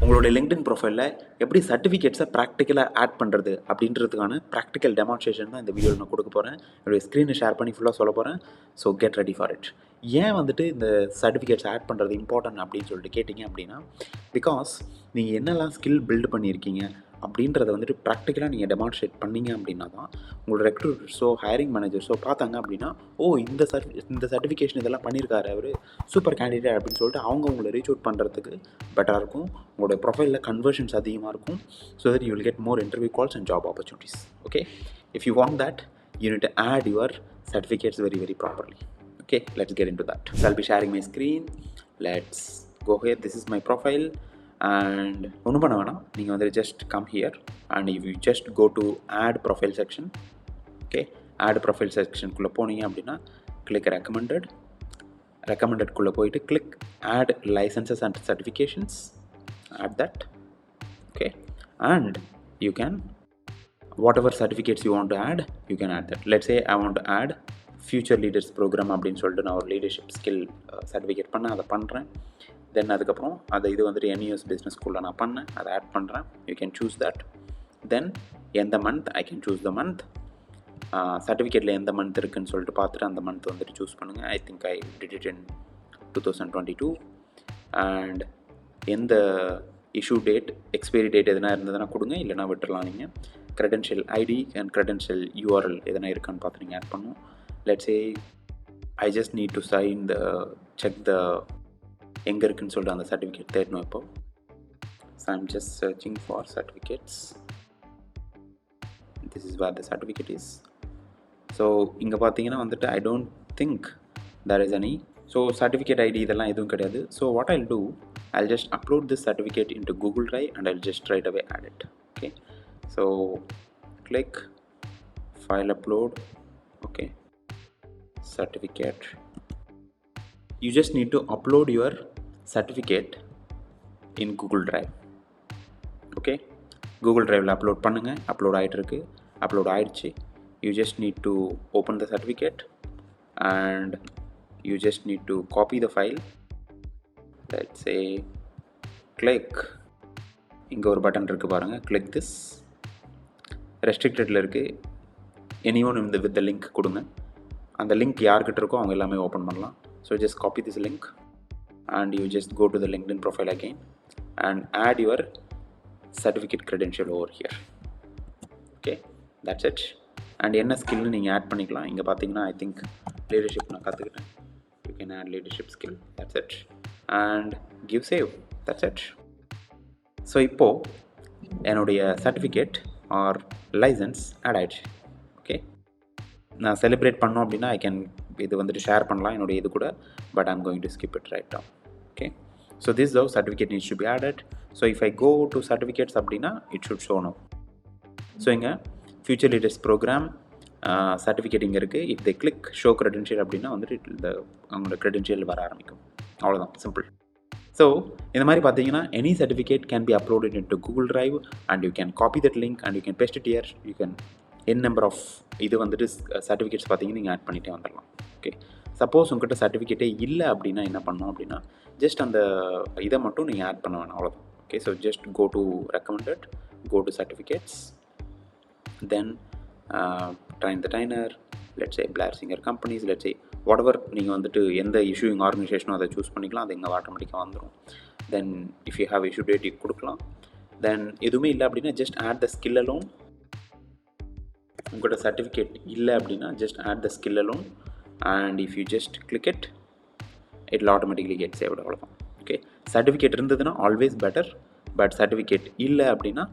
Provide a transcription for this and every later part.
உங்களுடைய லிங்க்டின் ப்ரொஃபைலில் எப்படி சர்டிஃபிகேட்ஸை ப்ராக்டிக்கலாக ஆட் பண்ணுறது அப்படின்றதுக்கான ப்ராக்டிக்கல் டெமான்ஸ்ட்ரேஷன் தான் இந்த வீடியோவில் நான் கொடுக்க போகிறேன். என்னுடைய ஸ்க்ரீனை ஷேர் பண்ணி ஃபுல்லாக சொல்ல போகிறேன். So get ready for it. ஏன் வந்துட்டு இந்த சர்டிஃபிகேட்ஸ் ஆட் பண்ணுறது இம்பார்ட்டன்ட் அப்படின்னு சொல்லிட்டு கேட்டிங்க அப்படின்னா, பிகாஸ் நீங்கள் என்னெல்லாம் ஸ்கில் பில்டு பண்ணியிருக்கீங்க அப்படின்றத வந்துட்டு ப்ராக்டிக்கலாக நீங்கள் டெமான்ஸ்ட்ரேட் பண்ணிங்க அப்படின்னா தான் உங்களோட ரெக்ரூட்டர்ஸோ ஹையரிங் மேனேஜர்ஸோ பார்த்தாங்க அப்படின்னா, ஓ இந்த சர்டிஃபிகேஷன் இதெல்லாம் பண்ணியிருக்காரு அவர், சூப்பர் கேண்டிடேட் அப்படின்னு சொல்லிட்டு அவங்க உங்களை ரீச் அவுட் பண்ணுறதுக்கு பெட்டராக இருக்கும். உங்களோட ப்ரொஃபைலில் கன்வர்ஷன்ஸ் அதிகமாக இருக்கும். So that you will get more interview calls and job opportunities. Okay, if you want that you need to add your certificates very very properly. Okay, let's get into that. So I'll be sharing my screen. Let's go here. This is my profile. And ஒன்றும் பண்ண வேணாம், நீங்கள் வந்து just come here and if you just go to add profile section, okay, add profile section குள்ளே போனீங்க அப்படின்னா click recommended குள்ளே போயிட்டு click add licenses and certifications, add that. Okay, and you can whatever certificates you want to add, you can add that. Let's say I want to add future leaders program அப்படின்னு சொல்லிட்டு நான் ஒரு leadership skill certificate பண்ணேன், அதை பண்ணுறேன். தென் அதுக்கப்புறம் அதை இது வந்துட்டு NUS பிஸ்னஸ் ஸ்கூலில் நான் பண்ணேன், அதை ஆட் பண்ணுறேன். You can choose that. Then எந்த month, I can choose the month. சர்டிஃபிகேட்டில் எந்த மந்த் இருக்குதுன்னு சொல்லிட்டு பார்த்துட்டு அந்த மந்த் வந்துட்டு சூஸ் பண்ணுங்கள். I think I did it in 2022. And எந்த இஷ்யூ டேட், எக்ஸ்பைரி டேட் எதனா இருந்ததுன்னா கொடுங்க, இல்லைனா விட்டுடலாம். நீங்கள் credential ID and credential URL எதனா இருக்கான்னு பார்த்து நீங்கள் ஆட் பண்ணணும். Let's say I just need to sign the check the எங்கே இருக்குன்னு சொல்லிட்டு அந்த சர்டிஃபிகேட் தேடணும் இப்போ. So I'm just searching for certificates. This is where the certificate is. So இங்கே பார்த்தீங்கன்னா வந்துட்டு I don't think there is any. So certificate ID இதெல்லாம் எதுவும் கிடையாது. So what I'll do, I'll just upload this certificate into Google Drive and I'll just straight away add it. Okay, so click file upload. Okay, certificate. You just need to upload your certificate in Google Drive. Okay, Google Drive upload பண்ணுங்க. upload ஆயிட்டு இருக்கு, upload ஆயிடுச்சு. You just need to open the certificate and you just need to copy the file. Let's say click, இங்கே ஒரு button இருக்குது பாருங்கள், click this. ரெஸ்ட்ரிக்டடில் இருக்குது, anyone with the link கொடுங்க. அந்த லிங்க் யார்கிட்ட இருக்கோ அவங்க எல்லாமே ஓப்பன் பண்ணலாம். So just copy this link and you just go to the LinkedIn profile again and add your certificate credential over here. Okay, that's it. and என்ன ஸ்கில்னு நீங்கள் add பண்ணிக்கலாம். இங்கே பார்த்தீங்கன்னா ஐ திங்க் லீடர்ஷிப் நான் கற்றுக்கிட்டேன். you can add leadership skill. that's it and give save. that's it. So இப்போது என்னுடைய certificate or licence add ஆயிடுச்சு. ஓகே, நான் செலிப்ரேட் பண்ணோம் அப்படின்னா ஐ கேன் இது வந்துட்டு ஷேர் பண்ணலாம் என்னுடைய இது கூட, but I'm going to skip it right down. Okay, so this how certificate needs to be added. So if I go to certificates அப்படின்னா it should show no. So இங்கே future leaders program certificate இங்கே இருக்குது. If they click show credential அப்படின்னா வந்துட்டு இந்த அவங்களோட credential வர ஆரம்பிக்கும். அவ்வளோதான், சிம்பிள். ஸோ இந்த மாதிரி பார்த்தீங்கன்னா any certificate can be uploaded in to Google drive and you can copy that link and you can paste it here. You can n number of இது வந்துட்டு சர்டிஃபிகேட்ஸ் பார்த்தீங்கன்னா நீங்கள் ஆட் பண்ணிகிட்டே வந்துடலாம். ஓகே, சப்போஸ் உங்கள்கிட்ட சர்டிஃபிகேட்டே இல்லை அப்படின்னா என்ன பண்ணணும் அப்படின்னா ஜஸ்ட் அந்த இதை மட்டும் நீங்கள் ஆட் பண்ண வேணாம், அவ்வளோதான். Okay, so just go to recommended, go to certificates, then train the trainer, let's say Blair Singer companies, let's say whatever நீங்கள் வந்துட்டு எந்த இஷ்யூயிங் ஆர்கனைசேஷனோ அதை சூஸ் பண்ணிக்கலாம். அது இங்கே ஆட்டோமேட்டிக்காக வந்துடும். Then if you have issue date கொடுக்கலாம். தென் எதுவுமே இல்லை அப்படின்னா just add the skill alone. உங்களோட சர்டிஃபிகேட் இல்லை அப்படின்னா just add the skill alone and if you just click it it will automatically get saved. அவ்வளோதான். ஓகே, சர்டிஃபிகேட் இருந்ததுன்னா always better, but certificate இல்லை அப்படின்னா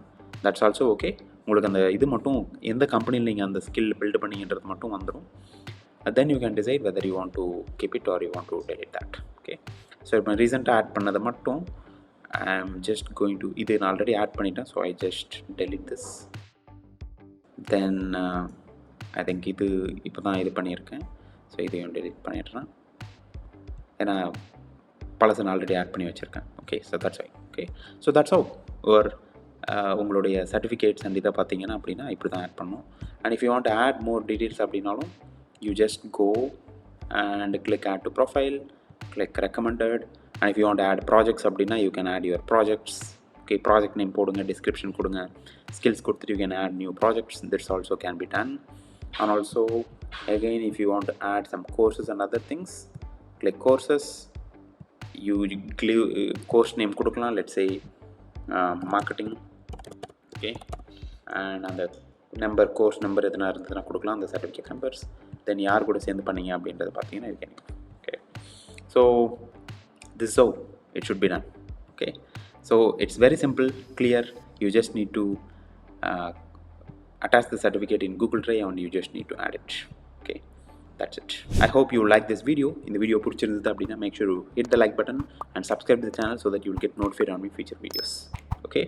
தட்ஸ் ஆல்சோ ஓகே. உங்களுக்கு அந்த இது மட்டும் எந்த கம்பெனியில் நீங்கள் அந்த ஸ்கில் பில்டு பண்ணிங்கன்றது மட்டும் வந்துடும். then you can decide whether you want to keep it or you want to delete that. okay, so இப்போ ரீசெண்டாக ஆட் பண்ணதை மட்டும் I am just going to, இது நான் ஆல்ரெடி ஆட் பண்ணிட்டேன். So I just delete this. then I think இது இப்போ தான் இது பண்ணியிருக்கேன். ஸோ இதையும் delete பண்ணிடுறேன், ஏன்னா பழசை நான் ஆல்ரெடி ஆட் பண்ணி வச்சுருக்கேன். Okay, so that's why. Okay, so that's how ஒரு உங்களுடைய சர்டிஃபிகேட்ஸ் அண்ட் இதை பார்த்தீங்கன்னா அப்படின்னா இப்படி தான் ஆட் பண்ணணும். And if you want to add more details அப்படின்னாலும் you just go and click add to profile, click recommended, and if you want to add projects அப்படின்னா you can add your projects. Okay, project name போடுங்க, description கொடுங்க, skills கொடுத்துட்டு you can add new projects. This also can be done. And also again, if you want to add some courses and other things, click courses. You course name கொடுக்கலாம், let's say marketing. Okay, and அந்த number course number எதுனா இருந்ததுன்னா கொடுக்கலாம், அந்த certificate numbers. தென் யார் கூட சேர்ந்து பண்ணீங்க அப்படின்றத பார்த்தீங்கன்னா you can. Okay, so this is how it should be done. Okay, so it's very simple, clear. You just need to attach the certificate in Google Drive and you just need to add it. Okay, that's it. I hope you like this video. In the video பிடிச்சிருந்தது அப்படின்னா make sure you hit the like button and subscribe to the channel so that you will get notified on my future videos. Okay,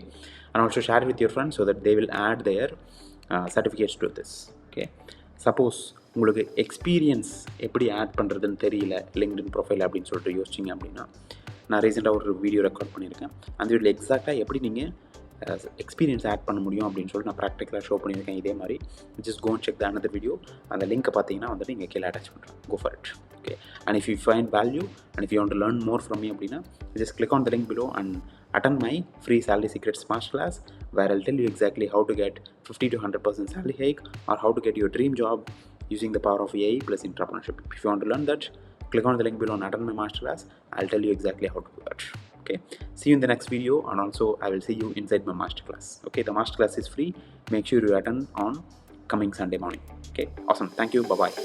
and also share it with your friends so that they will add their certificates to this. Okay, suppose உங்களுக்கு experience எப்படி add பண்ணுறதுன்னு தெரியல LinkedIn profile அப்படின்னு சொல்லிட்டு யோசிச்சிங்க அப்படின்னா, நான் ரீசெண்டாக ஒரு வீடியோ ரெக்கார்ட் பண்ணியிருக்கேன். அந்த வீடியோவில் எக்ஸாக்டாக எப்படி நீங்கள் எக்ஸ்பீரியன்ஸ் ஆட் பண்ண முடியும் அப்படின்னு சொல்லிட்டு நான் ப்ராக்டிக்கலாக ஷோ பண்ணியிருக்கேன். இதே மாதிரி just go and check the another video. அந்த லிங்க்கை பார்த்தீங்கன்னா வந்துட்டு இங்கே கீழே அட்டாச் பண்ணுறேன். Go for it. Okay, and if you find value and if you want to learn more from me அப்படின்னா just click on the link below and attend my free salary secrets masterclass where I'll tell you exactly how to get 50 to 100% salary hike or how to get your dream job using the power of AI plus entrepreneurship. If you want to learn that, click on the link below and attend my masterclass. I'll tell you exactly how to do that. Okay, see you in the next video, and also I will see you inside my masterclass. Okay, the masterclass is free. Make sure you attend on coming Sunday morning. Okay, awesome. Thank you. Bye bye.